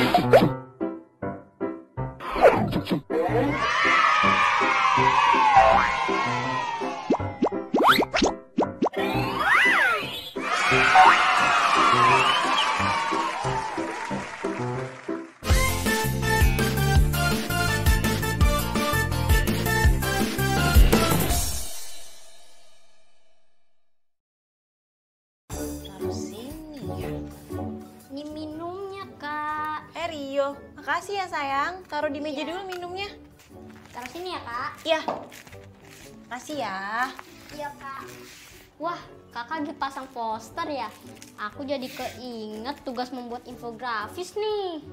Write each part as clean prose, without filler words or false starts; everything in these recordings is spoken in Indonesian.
Taruh sini ya. Ini minumnya, Kak. Rio, makasih ya sayang. Taruh di meja dulu minumnya. Taruh sini ya, Kak. Iya. Makasih ya. Iya, Kak. Wah, Kakak lagi pasang poster ya? Aku jadi keinget tugas membuat infografis nih.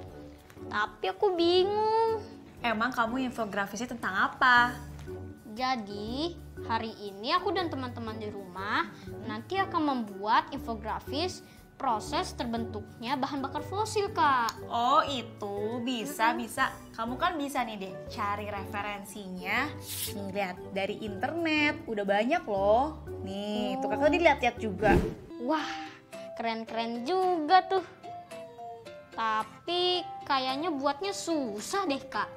Tapi aku bingung. Emang kamu infografisnya tentang apa? Jadi, hari ini aku dan teman-teman di rumah nanti akan membuat infografis proses terbentuknya bahan bakar fosil, Kak. Oh itu, bisa. Kamu kan bisa nih deh cari referensinya. Nih lihat, dari internet, udah banyak loh. Nih, tuh kakak tadi lihat-lihat juga. Wah, keren-keren juga tuh. Tapi kayaknya buatnya susah deh, Kak.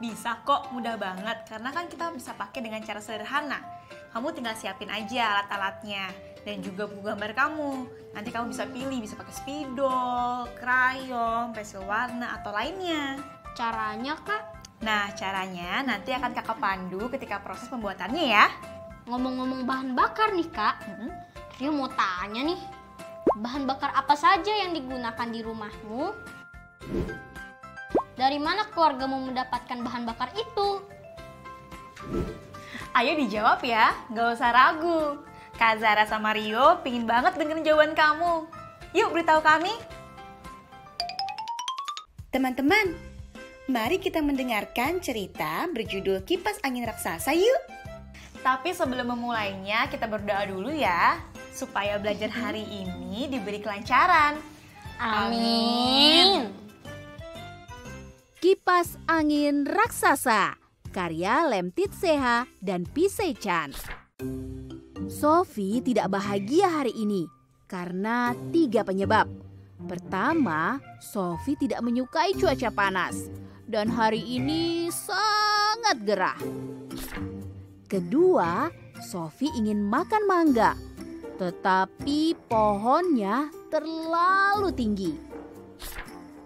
Bisa kok, mudah banget. Karena kan kita bisa pakai dengan cara sederhana. Kamu tinggal siapin aja alat-alatnya. Dan juga buku gambar kamu. Nanti kamu bisa pilih, bisa pakai spidol, krayon, pensil warna, atau lainnya. Caranya, Kak? Nah, caranya nanti akan kakak pandu ketika proses pembuatannya ya. Ngomong-ngomong bahan bakar nih, Kak. Rio mau tanya nih. Bahan bakar apa saja yang digunakan di rumahmu? Dari mana keluargamu mendapatkan bahan bakar itu? Ayo dijawab ya, nggak usah ragu. Kak Zara sama Rio pingin banget dengerin jawaban kamu. Yuk beritahu kami. Teman-teman, mari kita mendengarkan cerita berjudul Kipas Angin Raksasa yuk. Tapi sebelum memulainya, kita berdoa dulu ya. Supaya belajar hari ini diberi kelancaran. Amin. Kipas Angin Raksasa, karya Lemtit Seha dan Pisei Chan. Sophie tidak bahagia hari ini karena 3 penyebab. Pertama, Sophie tidak menyukai cuaca panas dan hari ini sangat gerah. Kedua, Sophie ingin makan mangga, tetapi pohonnya terlalu tinggi.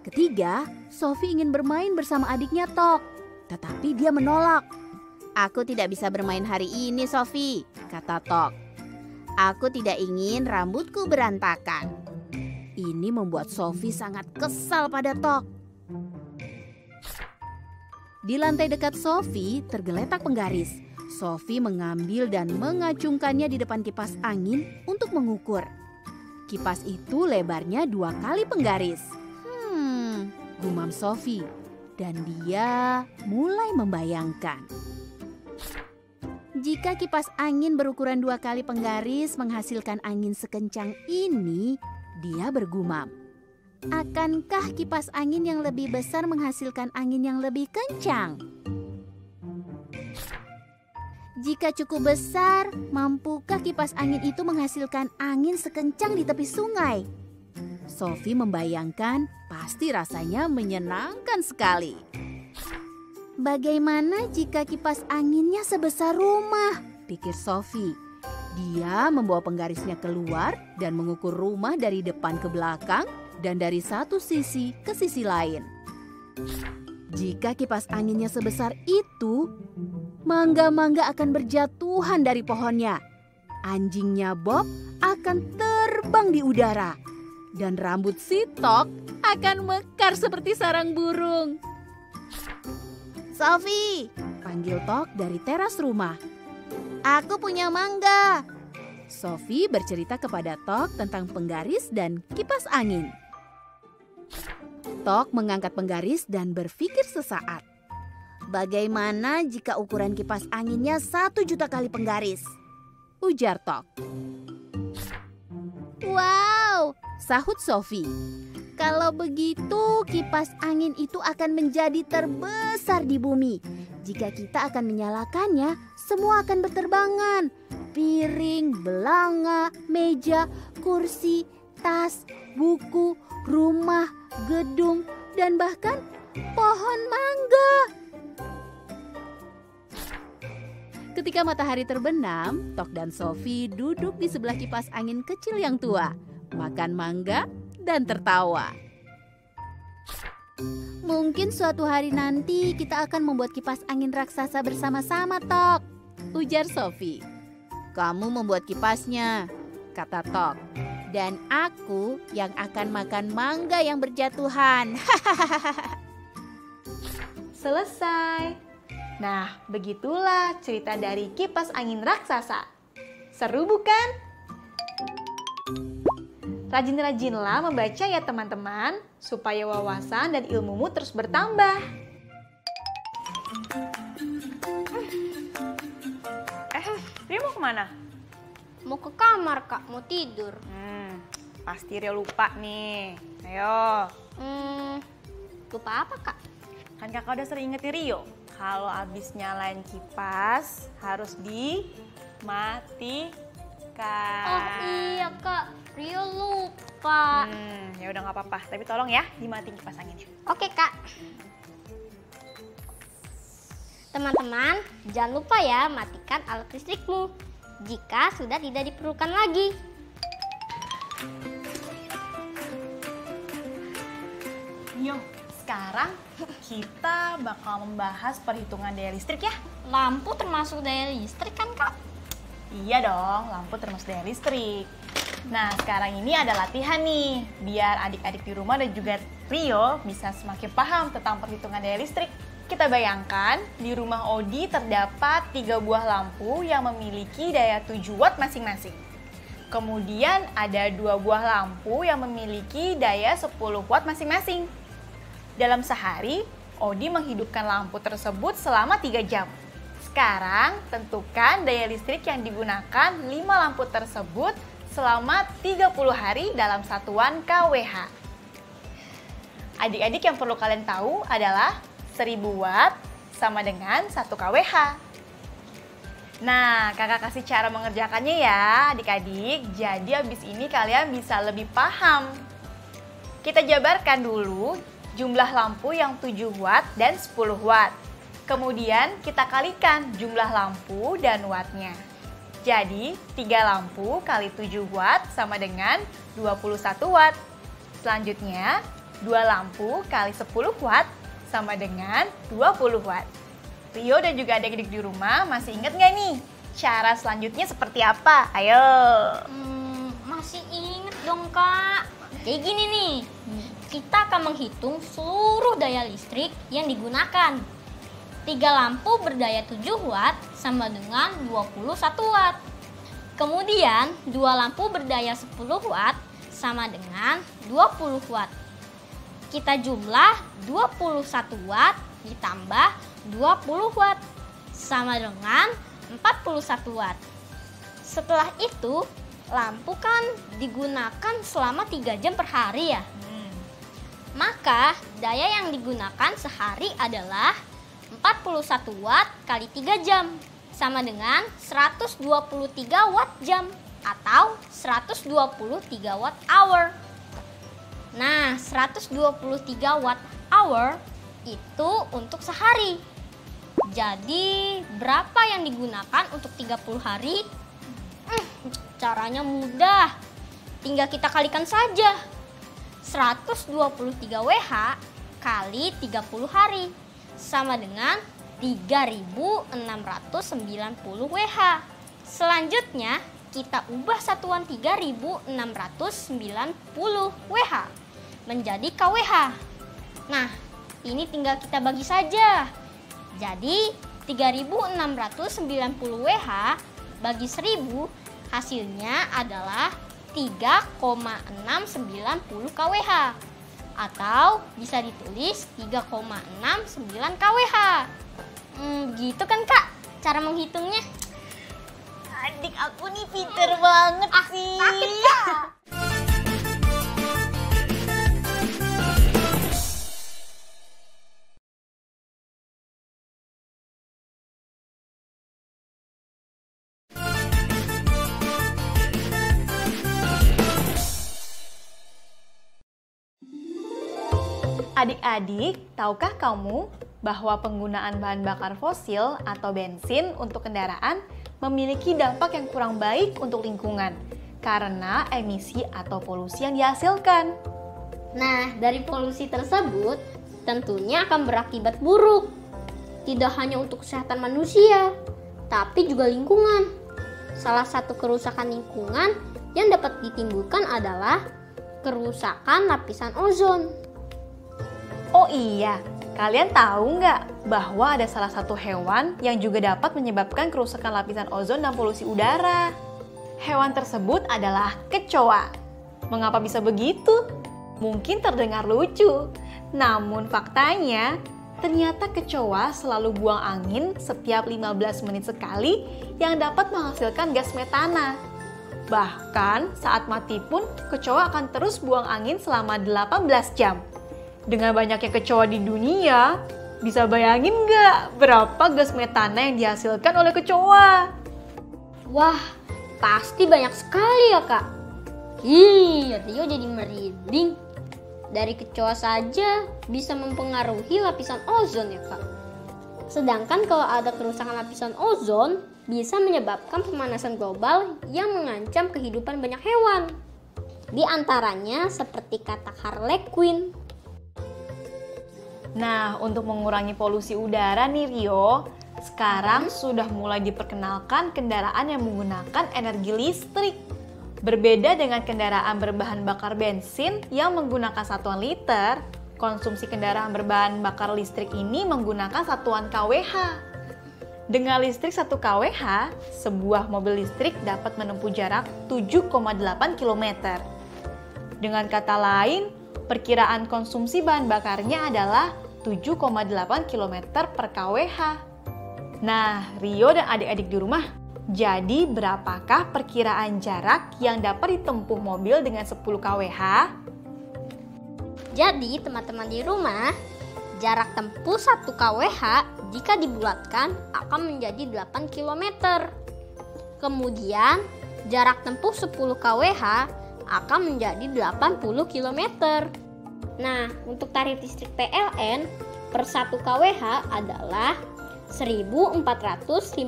Ketiga, Sophie ingin bermain bersama adiknya Tok, tetapi dia menolak. "Aku tidak bisa bermain hari ini, Sophie," kata Tok. "Aku tidak ingin rambutku berantakan." Ini membuat Sophie sangat kesal pada Tok. Di lantai dekat Sophie tergeletak penggaris. Sophie mengambil dan mengacungkannya di depan kipas angin untuk mengukur. Kipas itu lebarnya 2 kali penggaris. Gumam Sophie, dan dia mulai membayangkan. Jika kipas angin berukuran 2 kali penggaris menghasilkan angin sekencang ini, dia bergumam. Akankah kipas angin yang lebih besar menghasilkan angin yang lebih kencang? Jika cukup besar, mampukah kipas angin itu menghasilkan angin sekencang di tepi sungai? Sophie membayangkan pasti rasanya menyenangkan sekali. Bagaimana jika kipas anginnya sebesar rumah? Pikir Sophie. Dia membawa penggarisnya keluar dan mengukur rumah dari depan ke belakang dan dari satu sisi ke sisi lain. Jika kipas anginnya sebesar itu, mangga-mangga akan berjatuhan dari pohonnya. Anjingnya Bob akan terbang di udara. Dan rambut si Tok akan mekar seperti sarang burung. "Sophie," panggil Tok dari teras rumah. "Aku punya mangga." Sophie bercerita kepada Tok tentang penggaris dan kipas angin. Tok mengangkat penggaris dan berpikir sesaat. "Bagaimana jika ukuran kipas anginnya 1 juta kali penggaris?" ujar Tok. "Wow," sahut Sophie. "Kalau begitu kipas angin itu akan menjadi terbesar di bumi. Jika kita akan menyalakannya, semua akan berterbangan. Piring, belanga, meja, kursi, tas, buku, rumah, gedung, dan bahkan pohon mangga. Ketika matahari terbenam, Tok dan Sofi duduk di sebelah kipas angin kecil yang tua, makan mangga dan tertawa. Mungkin suatu hari nanti kita akan membuat kipas angin raksasa bersama-sama, Tok, ujar Sofi. Kamu membuat kipasnya, kata Tok. Dan aku yang akan makan mangga yang berjatuhan. Selesai. Nah, begitulah cerita dari kipas angin raksasa. Seru bukan? Rajin-rajinlah membaca ya teman-teman, supaya wawasan dan ilmumu terus bertambah. Rio mau kemana? Mau ke kamar, Kak. Mau tidur. Pasti Rio lupa nih. Ayo. Lupa apa, Kak? Kan kakak udah sering ingetin Rio. Kalau abis nyalain kipas, harus dimatikan. Oh iya, Kak. Rio lupa. Ya udah nggak apa-apa. Tapi tolong ya, dimatiin kipas angin. Oke, Kak. Teman-teman, jangan lupa ya matikan alat listrikmu jika sudah tidak diperlukan lagi. Yuk, sekarang kita bakal membahas perhitungan daya listrik ya. Lampu termasuk daya listrik kan, Kak? Iya dong, lampu termasuk daya listrik. Nah, sekarang ini ada latihan nih, biar adik-adik di rumah dan juga Rio bisa semakin paham tentang perhitungan daya listrik. Kita bayangkan, di rumah Odi terdapat 3 buah lampu yang memiliki daya 7 watt masing-masing. Kemudian ada 2 buah lampu yang memiliki daya 10 watt masing-masing. Dalam sehari, Odi menghidupkan lampu tersebut selama 3 jam. Sekarang, tentukan daya listrik yang digunakan 5 lampu tersebut selama 30 hari dalam satuan kWh. Adik-adik yang perlu kalian tahu adalah 1000 watt sama dengan 1 kWh. Nah, kakak kasih cara mengerjakannya ya adik-adik. Jadi abis ini kalian bisa lebih paham. Kita jabarkan dulu jumlah lampu yang 7 watt dan 10 watt. Kemudian kita kalikan jumlah lampu dan wattnya. Jadi 3 lampu kali 7 watt sama dengan 21 watt. Selanjutnya 2 lampu kali 10 watt sama dengan 20 watt. Rio dan juga adik-adik di rumah masih ingat nggak nih? Cara selanjutnya seperti apa? Ayo. Masih ingat dong, Kak. Kayak gini nih. Kita akan menghitung seluruh daya listrik yang digunakan. 3 lampu berdaya 7 watt sama dengan 21 watt. Kemudian 2 lampu berdaya 10 watt sama dengan 20 watt. Kita jumlah 21 watt ditambah 20 watt sama dengan 41 watt. Setelah itu, lampu kan digunakan selama 3 jam per hari ya. Maka daya yang digunakan sehari adalah 41 watt kali 3 jam sama dengan 123 watt jam atau 123 watt hour. Nah, 123 watt hour itu untuk sehari. Jadi, berapa yang digunakan untuk 30 hari? Caranya mudah. Tinggal kita kalikan saja. 123 WH kali 30 hari sama dengan 3.690 WH. Selanjutnya, kita ubah satuan 3.690 WH menjadi kWh. Nah, ini tinggal kita bagi saja. Jadi, 3.690 WH bagi 1000 hasilnya adalah 3,690 kWh. Atau bisa ditulis 3,69 kWh. Gitu kan, Kak? Cara menghitungnya. Adik aku nih pinter banget sih. Sakit, Kak. Adik-adik, tahukah kamu bahwa penggunaan bahan bakar fosil atau bensin untuk kendaraan memiliki dampak yang kurang baik untuk lingkungan karena emisi atau polusi yang dihasilkan? Nah, dari polusi tersebut tentunya akan berakibat buruk. Tidak hanya untuk kesehatan manusia, tapi juga lingkungan. Salah satu kerusakan lingkungan yang dapat ditimbulkan adalah kerusakan lapisan ozon. Oh iya, kalian tahu nggak bahwa ada salah satu hewan yang juga dapat menyebabkan kerusakan lapisan ozon dan polusi udara? Hewan tersebut adalah kecoa. Mengapa bisa begitu? Mungkin terdengar lucu, namun faktanya ternyata kecoa selalu buang angin setiap 15 menit sekali yang dapat menghasilkan gas metana. Bahkan saat mati pun kecoa akan terus buang angin selama 18 jam. Dengan banyaknya kecoa di dunia, bisa bayangin nggak berapa gas metana yang dihasilkan oleh kecoa? Wah, pasti banyak sekali ya kak. Rio jadi merinding. Dari kecoa saja bisa mempengaruhi lapisan ozon ya kak. Sedangkan kalau ada kerusakan lapisan ozon, bisa menyebabkan pemanasan global yang mengancam kehidupan banyak hewan. Di antaranya seperti kata Harley Quinn. Nah, untuk mengurangi polusi udara nih Rio, sekarang sudah mulai diperkenalkan kendaraan yang menggunakan energi listrik. Berbeda dengan kendaraan berbahan bakar bensin yang menggunakan satuan liter, konsumsi kendaraan berbahan bakar listrik ini menggunakan satuan kWh. Dengan listrik 1 kWh, sebuah mobil listrik dapat menempuh jarak 7,8 km. Dengan kata lain, perkiraan konsumsi bahan bakarnya adalah 7,8 km per kWh. Nah, Rio dan adik-adik di rumah, jadi berapakah perkiraan jarak yang dapat ditempuh mobil dengan 10 kWh? Jadi teman-teman di rumah, jarak tempuh 1 kWh jika dibulatkan akan menjadi 8 km. Kemudian jarak tempuh 10 kWh akan menjadi 80 km. Nah, untuk tarif listrik PLN per 1 kWh adalah Rp1.450.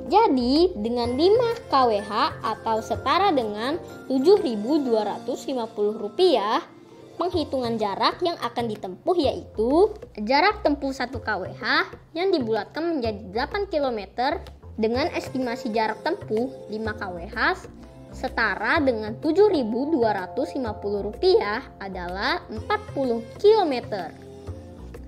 Jadi, dengan 5 kWh atau setara dengan Rp7.250, penghitungan jarak yang akan ditempuh yaitu jarak tempuh 1 kWh yang dibulatkan menjadi 8 km dengan estimasi jarak tempuh 5 kWh setara dengan Rp7.250 adalah 40 km.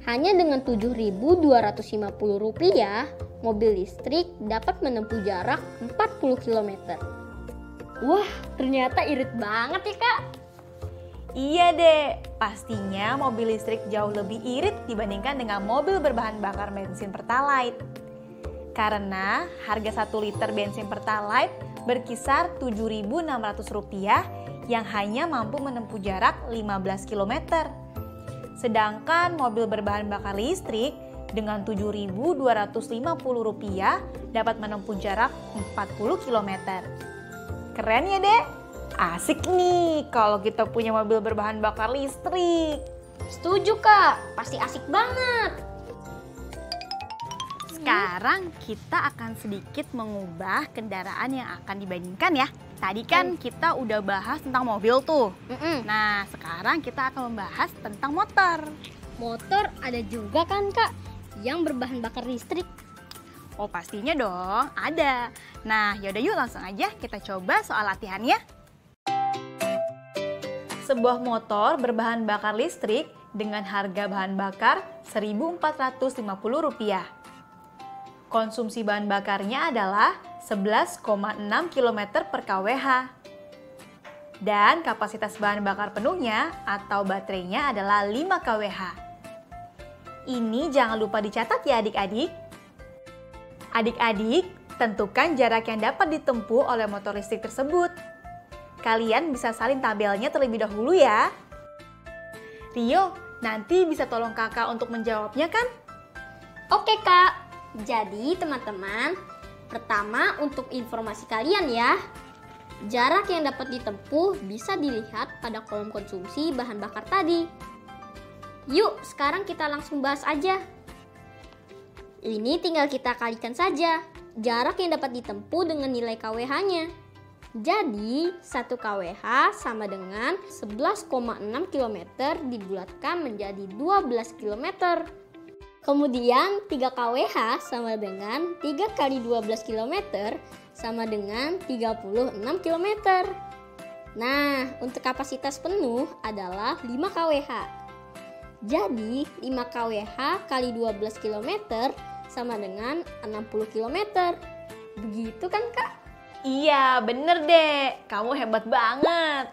Hanya dengan Rp7.250, mobil listrik dapat menempuh jarak 40 km. Wah, ternyata irit banget ya kak. Iya deh, pastinya mobil listrik jauh lebih irit dibandingkan dengan mobil berbahan bakar bensin Pertalite. Karena harga 1 liter bensin Pertalite berkisar Rp7.600 yang hanya mampu menempuh jarak 15 km. Sedangkan mobil berbahan bakar listrik dengan Rp7.250 dapat menempuh jarak 40 km. Keren ya dek? Asik nih kalau kita punya mobil berbahan bakar listrik. Setuju kak, pasti asik banget. Sekarang kita akan sedikit mengubah kendaraan yang akan dibandingkan ya. Tadi kan kita udah bahas tentang mobil tuh. Nah, sekarang kita akan membahas tentang motor. Motor ada juga kan kak yang berbahan bakar listrik? Oh pastinya dong, ada. Nah, yaudah yuk langsung aja kita coba soal latihannya. Sebuah motor berbahan bakar listrik dengan harga bahan bakar Rp1.450. Konsumsi bahan bakarnya adalah 11,6 km per kWh. Dan kapasitas bahan bakar penuhnya atau baterainya adalah 5 kWh. Ini jangan lupa dicatat ya adik-adik. Adik-adik, tentukan jarak yang dapat ditempuh oleh motor listrik tersebut. Kalian bisa salin tabelnya terlebih dahulu ya. Rio, nanti bisa tolong kakak untuk menjawabnya kan? Oke kak. Jadi teman-teman, pertama untuk informasi kalian ya, Jarak yang dapat ditempuh bisa dilihat pada kolom konsumsi bahan bakar tadi. Yuk, sekarang kita langsung bahas aja. Ini tinggal kita kalikan saja jarak yang dapat ditempuh dengan nilai KWH-nya. Jadi, 1 KWH sama dengan 11,6 km dibulatkan menjadi 12 km. Kemudian 3 KWH sama dengan 3 kali 12 km sama dengan 36 km. Nah, untuk kapasitas penuh adalah 5 KWH. Jadi, 5 KWH kali 12 km sama dengan 60 km. Begitu kan, Kak? Iya, bener deh. Kamu hebat banget.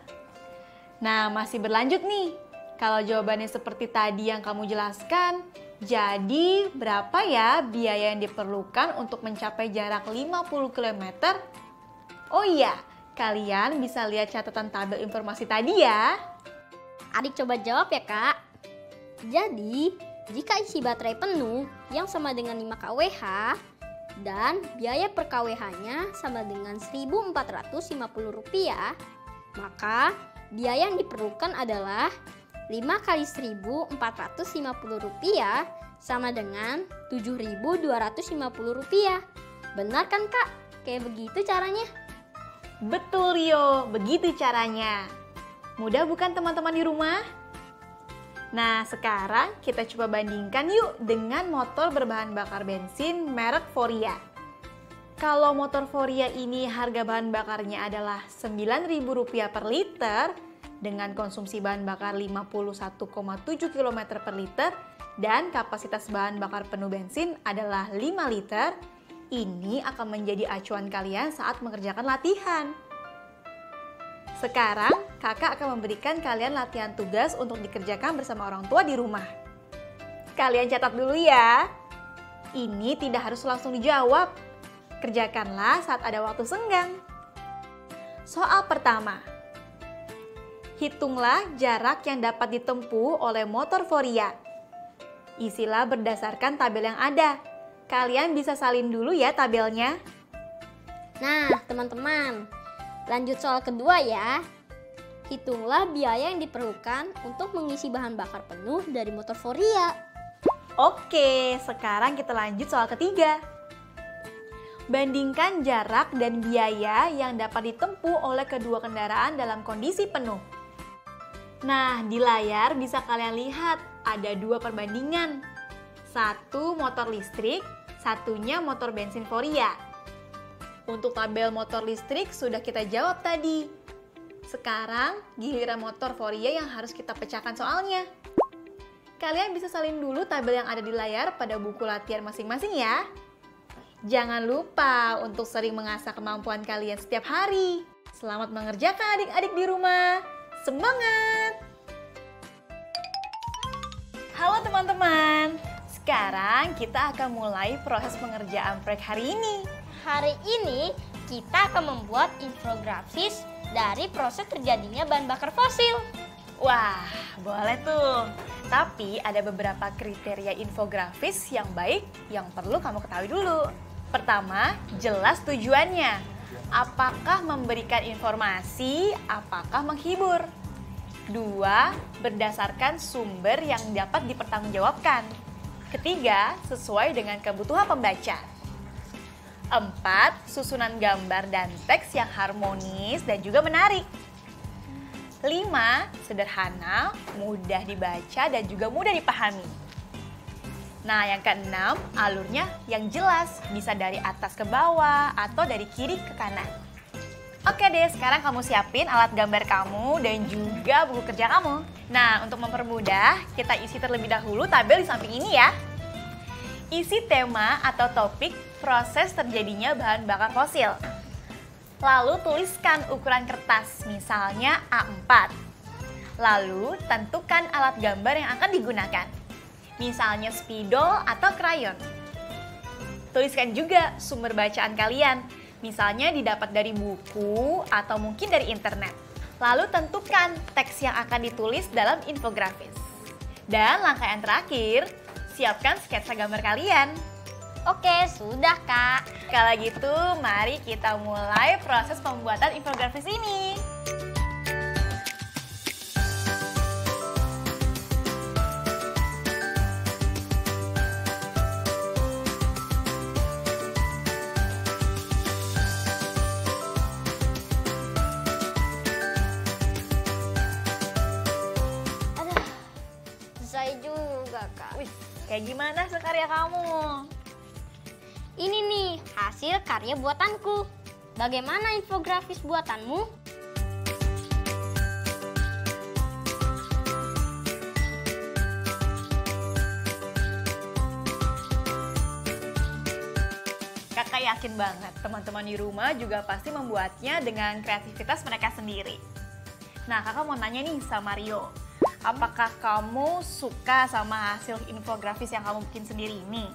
Nah, masih berlanjut nih. Kalau jawabannya seperti tadi yang kamu jelaskan, jadi berapa ya biaya yang diperlukan untuk mencapai jarak 50 km? Oh iya, kalian bisa lihat catatan tabel informasi tadi ya. Adik coba jawab ya, Kak. Jadi, jika isi baterai penuh yang sama dengan 5 kWh dan biaya per kWh-nya sama dengan Rp1.450, maka biaya yang diperlukan adalah 5 kali Rp1.450 sama dengan Rp7.250. Benar kan, Kak? Kayak begitu caranya? Betul, Rio. Begitu caranya. Mudah bukan teman-teman di rumah? Nah, sekarang kita coba bandingkan yuk dengan motor berbahan bakar bensin merek Foria. Kalau motor Foria ini harga bahan bakarnya adalah Rp9.000 per liter dengan konsumsi bahan bakar 51,7 km per liter dan kapasitas bahan bakar penuh bensin adalah 5 liter, ini akan menjadi acuan kalian saat mengerjakan latihan. Sekarang, kakak akan memberikan kalian latihan tugas untuk dikerjakan bersama orang tua di rumah. Kalian catat dulu ya. Ini tidak harus langsung dijawab. Kerjakanlah saat ada waktu senggang. Soal pertama. Hitunglah jarak yang dapat ditempuh oleh motor Foria. Isilah berdasarkan tabel yang ada. Kalian bisa salin dulu ya tabelnya. Nah, teman-teman, lanjut soal kedua ya. Hitunglah biaya yang diperlukan untuk mengisi bahan bakar penuh dari motor Foria. Oke, sekarang kita lanjut soal ketiga. Bandingkan jarak dan biaya yang dapat ditempuh oleh kedua kendaraan dalam kondisi penuh. Nah, di layar bisa kalian lihat ada 2 perbandingan. Satu motor listrik, satunya motor bensin Foria. Untuk tabel motor listrik sudah kita jawab tadi. Sekarang giliran motor Foria yang harus kita pecahkan soalnya. Kalian bisa salin dulu tabel yang ada di layar pada buku latihan masing-masing ya. Jangan lupa untuk sering mengasah kemampuan kalian setiap hari. Selamat mengerjakan adik-adik di rumah. Semangat! Halo teman-teman. Sekarang kita akan mulai proses pengerjaan proyek hari ini. Hari ini kita akan membuat infografis dari proses terjadinya bahan bakar fosil. Wah, boleh tuh. Tapi ada beberapa kriteria infografis yang baik yang perlu kamu ketahui dulu. Pertama, jelas tujuannya. Apakah memberikan informasi, apakah menghibur? 2, berdasarkan sumber yang dapat dipertanggungjawabkan. Ketiga, sesuai dengan kebutuhan pembaca. 4, susunan gambar dan teks yang harmonis dan juga menarik. 5, sederhana, mudah dibaca dan juga mudah dipahami. Nah, yang keenam, alurnya yang jelas, bisa dari atas ke bawah atau dari kiri ke kanan. Oke deh, sekarang kamu siapin alat gambar kamu dan juga buku kerja kamu. Nah, untuk mempermudah, kita isi terlebih dahulu tabel di samping ini ya. Isi tema atau topik proses terjadinya bahan bakar fosil. Lalu tuliskan ukuran kertas, misalnya A4. Lalu tentukan alat gambar yang akan digunakan, misalnya spidol atau krayon. Tuliskan juga sumber bacaan kalian, misalnya didapat dari buku atau mungkin dari internet. Lalu tentukan teks yang akan ditulis dalam infografis. Dan langkah yang terakhir, siapkan sketsa gambar kalian. Oke, sudah Kak. Kalau gitu, mari kita mulai proses pembuatan infografis ini. Selesai juga Kak. Wih, kayak gimana sekarya kamu? Ini nih hasil karya buatanku. Bagaimana infografis buatanmu? Kakak yakin banget teman-teman di rumah juga pasti membuatnya dengan kreativitas mereka sendiri. Nah, kakak mau nanya nih sama Rio. Apakah kamu suka sama hasil infografis yang kamu bikin sendiri ini?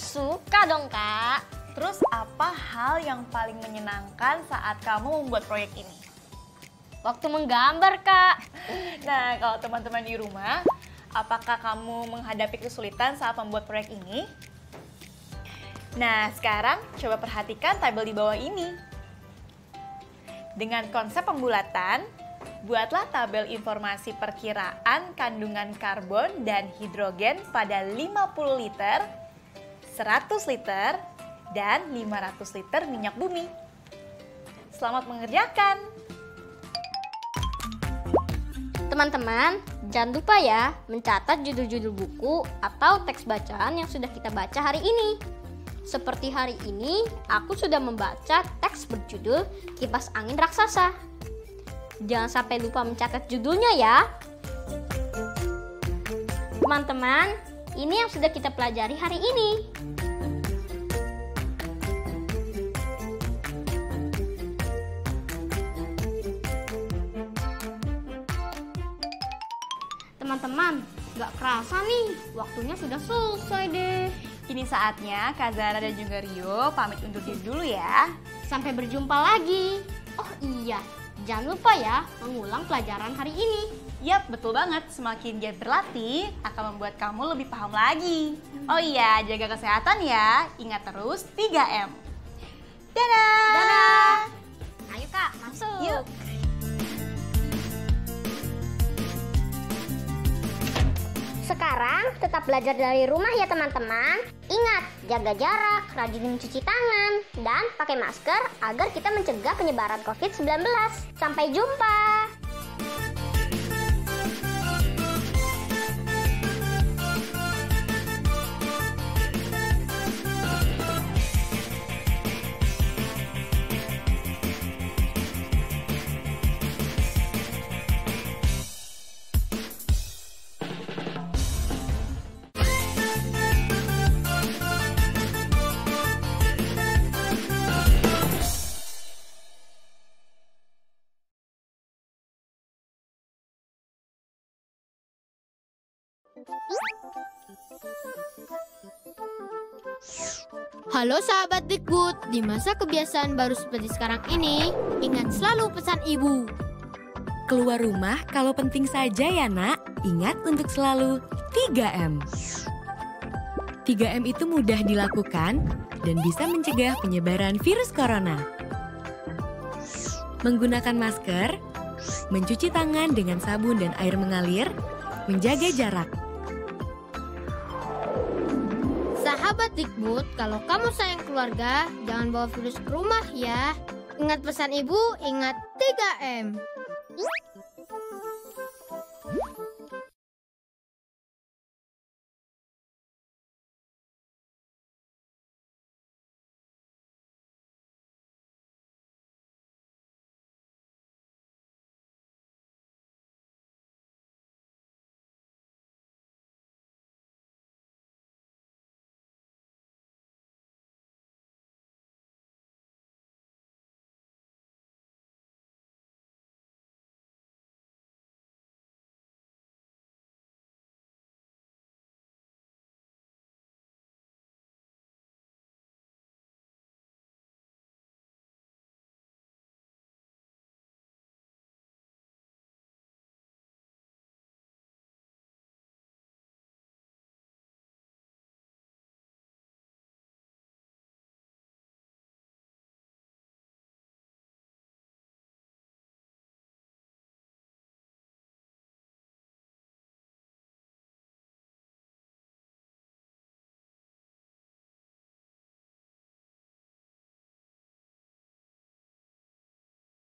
Suka dong Kak. Terus apa hal yang paling menyenangkan saat kamu membuat proyek ini? Waktu menggambar Kak. Nah, kalau teman-teman di rumah, apakah kamu menghadapi kesulitan saat membuat proyek ini? Nah, sekarang coba perhatikan tabel di bawah ini. Dengan konsep pembulatan, buatlah tabel informasi perkiraan kandungan karbon dan hidrogen pada 50 liter, 100 liter, dan 500 liter minyak bumi. Selamat mengerjakan! Teman-teman, jangan lupa ya mencatat judul-judul buku atau teks bacaan yang sudah kita baca hari ini. Seperti hari ini, aku sudah membaca teks berjudul Kipas Angin Raksasa. Jangan sampai lupa mencatat judulnya ya. Teman-teman, ini yang sudah kita pelajari hari ini. Teman-teman, gak kerasa nih, waktunya sudah selesai deh. Kini saatnya Kak Zara dan juga Rio pamit undur diri dulu ya. Sampai berjumpa lagi. Oh iya, jangan lupa ya mengulang pelajaran hari ini. Yap, betul banget. Semakin giat berlatih akan membuat kamu lebih paham lagi. Oh iya, jaga kesehatan ya. Ingat terus 3M. Dadah! Dadah! Ayo Kak, masuk. Yuk. Sekarang tetap belajar dari rumah ya teman-teman. Ingat, jaga jarak, rajin mencuci tangan, dan pakai masker agar kita mencegah penyebaran COVID-19. Sampai jumpa! Halo sahabat Dikbud, di masa kebiasaan baru seperti sekarang ini, ingat selalu pesan ibu. Keluar rumah kalau penting saja ya nak, ingat untuk selalu 3M. 3M itu mudah dilakukan dan bisa mencegah penyebaran virus corona. Menggunakan masker, mencuci tangan dengan sabun dan air mengalir, menjaga jarak. Sahabat Dikbud, kalau kamu sayang keluarga, jangan bawa virus ke rumah ya. Ingat pesan ibu, ingat 3M.